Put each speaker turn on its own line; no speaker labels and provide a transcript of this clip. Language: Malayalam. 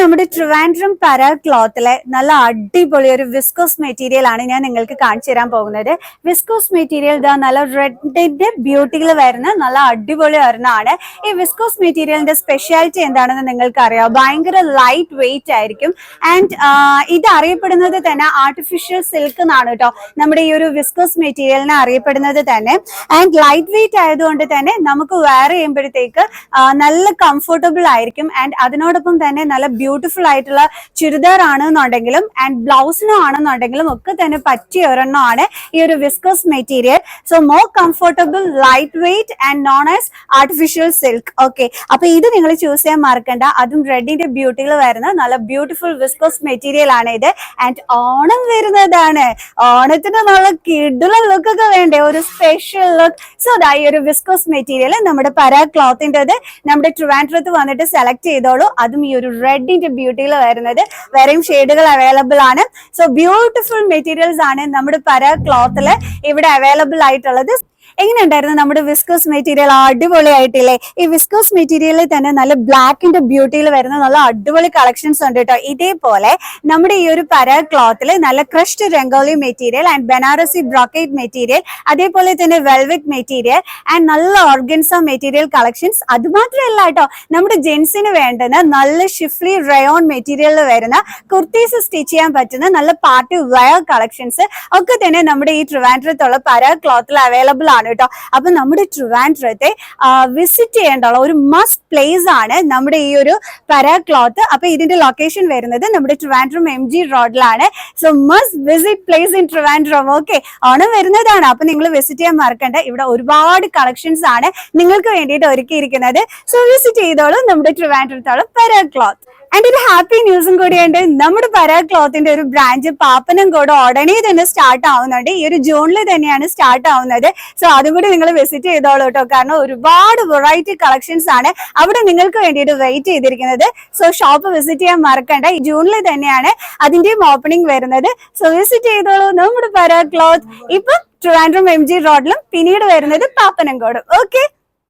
നമ്മുടെ ട്രിവാൻഡ്രം പരാ ക്ലോത്തിലെ നല്ല അടിപൊളി ഒരു വിസ്കോസ് മെറ്റീരിയൽ ആണ് ഞാൻ നിങ്ങൾക്ക് കാണിച്ചു തരാൻ പോകുന്നത്. വിസ്കോസ് മെറ്റീരിയൽ ഇതാ നല്ല റെഡിന്റെ ബ്യൂട്ടിയിൽ വരുന്ന നല്ല അടിപൊളി ഒരെണ്ണമാണ്. ഈ വിസ്കോസ് മെറ്റീരിയലിന്റെ സ്പെഷ്യാലിറ്റി എന്താണെന്ന് നിങ്ങൾക്ക് അറിയാം. ഭയങ്കര ലൈറ്റ് വെയിറ്റ് ആയിരിക്കും. ആൻഡ് ഇത് അറിയപ്പെടുന്നത് തന്നെ ആർട്ടിഫിഷ്യൽ സിൽക്ക് എന്നാണ് കേട്ടോ. നമ്മുടെ ഈ ഒരു വിസ്കോസ് മെറ്റീരിയലിനെ അറിയപ്പെടുന്നത് തന്നെ. ആൻഡ് ലൈറ്റ് വെയിറ്റ് ആയതുകൊണ്ട് തന്നെ നമുക്ക് വെയർ ചെയ്യുമ്പോഴത്തേക്ക് നല്ല കംഫർട്ടബിൾ ആയിരിക്കും. ആൻഡ് അതിനോടൊപ്പം തന്നെ നല്ല ബ്യൂട്ടിഫുൾ ആയിട്ടുള്ള ചുരിദാർ ആണെന്നുണ്ടെങ്കിലും ആൻഡ് ബ്ലൗസിനും ആണെന്നുണ്ടെങ്കിലും ഒക്കെ തന്നെ പറ്റിയ ഒരെണ്ണമാണ് ഈ ഒരു viscose material. So more comfortable, light weight and known as artificial silk. Okay, അപ്പൊ ഇത് നിങ്ങൾ ചൂസ് ചെയ്യാൻ മറക്കണ്ട. അതും റെഡിന്റെ ബ്യൂട്ടിയിൽ വരുന്ന നല്ല ബ്യൂട്ടിഫുൾ വിസ്കോസ് മെറ്റീരിയൽ ആണ് ഇത്. ആൻഡ് ഓണം വരുന്നതാണ്. ഓണത്തിന് നല്ല കിടുള്ള ലുക്ക് ഒക്കെ വേണ്ടേ, ഒരു സ്പെഷ്യൽ ലുക്ക്. സോ ദാ ഈ ഒരു വിസ്കോസ് മെറ്റീരിയൽ നമ്മുടെ പരാ ക്ലോത്തിൻ്റെത് നമ്മുടെ ട്രിവാൻഡ്രത്ത് വന്നിട്ട് സെലക്ട് ചെയ്തോളൂ. അതും ഈ ഒരു റെഡിന്റെ ബ്യൂട്ടിയിൽ വരുന്നത്. വേറെയും ഷെയ്ഡുകൾ അവൈലബിൾ ആണ്. സോ ബ്യൂട്ടിഫുൾ മെറ്റീരിയൽസ് ആണ് നമ്മുടെ പരാ ക്ലോത്തിൽ ഇവിടെ അവൈലബിൾ ആയിട്ടുള്ളത്. എങ്ങനെയുണ്ടായിരുന്നു നമ്മുടെ വിസ്കോസ് മെറ്റീരിയൽ? അടിപൊളിയായിട്ടില്ലേ? ഈ വിസ്കോസ് മെറ്റീരിയലിൽ തന്നെ നല്ല ബ്ലാക്കിന്റെ ബ്യൂട്ടിയിൽ വരുന്ന നല്ല അടിപൊളി കളക്ഷൻസ് ഉണ്ട് കേട്ടോ. ഇതേപോലെ നമ്മുടെ ഈ ഒരു പരാ ക്ലോത്തിൽ നല്ല crushed rangoli material and Banarasi brocade material, അതേപോലെ തന്നെ വെൽവെറ്റ് മെറ്റീരിയൽ ആൻഡ് നല്ല ഓർഗൻസ മെറ്റീരിയൽ കളക്ഷൻസ്. അതുമാത്രമല്ല കേട്ടോ, നമ്മുടെ ജെൻസിന് വേണ്ടുന്ന നല്ല ഷിഫ്ലി റയോൺ മെറ്റീരിയലിൽ വരുന്ന കുർത്തീസ് സ്റ്റിച്ച് ചെയ്യാൻ പറ്റുന്ന നല്ല പാർട്ടി വെയർ കളക്ഷൻസ് ഒക്കെ തന്നെ നമ്മുടെ ഈ ട്രിവാൻഡ്രത്തുള്ള പരാ ക്ലോത്തിൽ അവൈലബിൾ ആണ് കേട്ടോ. അപ്പൊ നമ്മുടെ ട്രിവാൻഡ്രത്തെ വിസിറ്റ് ചെയ്യേണ്ടുള്ള ഒരു മസ്റ്റ് പ്ലേസ് ആണ് നമ്മുടെ ഈ ഒരു പരാ ക്ലോത്ത്. അപ്പൊ ഇതിന്റെ ലൊക്കേഷൻ വരുന്നത് നമ്മുടെ ട്രിവാൻഡ്രം MG റോഡിലാണ്. So must visit place in Trivandrum. Okay, Onam വരുന്നതാണ്, അപ്പൊ നിങ്ങൾ വിസിറ്റ് ചെയ്യാൻ മറക്കണ്ട. ഇവിടെ ഒരുപാട് കളക്ഷൻസ് ആണ് നിങ്ങൾക്ക് വേണ്ടിയിട്ട് ഒരുക്കിയിരിക്കുന്നത്. സോ വിസിറ്റ് ചെയ്തോളൂ നമ്മുടെ ട്രിവാൻഡ്രത്തോളം പരാ ക്ലോത്ത്. ആൻഡ് ഒരു ഹാപ്പി ന്യൂസും കൂടിയുണ്ട്. നമ്മുടെ പരാ ക്ലോത്തിന്റെ ഒരു ബ്രാഞ്ച് പാപ്പനംകോട് ഉടനെ തന്നെ സ്റ്റാർട്ട് ആവുന്നുണ്ട്. ഈ ഒരു ജൂണിൽ തന്നെയാണ് സ്റ്റാർട്ട് ആവുന്നത്. സോ അതും കൂടി നിങ്ങൾ വിസിറ്റ് ചെയ്തോളൂ കേട്ടോ. കാരണം ഒരുപാട് വെറൈറ്റി കളക്ഷൻസ് ആണ് അവിടെ നിങ്ങൾക്ക് വേണ്ടിയിട്ട് വെയിറ്റ് ചെയ്തിരിക്കുന്നത്. സോ ഷോപ്പ് വിസിറ്റ് ചെയ്യാൻ മറക്കണ്ട. ഈ ജൂണിൽ തന്നെയാണ് അതിന്റെയും ഓപ്പണിംഗ് വരുന്നത്. സോ വിസിറ്റ് ചെയ്തോളൂ നമ്മുടെ പരാ ക്ലോത്ത്. ഇപ്പൊ ട്രിവാൻഡ്രം MG റോഡിലും പിന്നീട് വരുന്നത് പാപ്പനംകോടും. ഓക്കെ.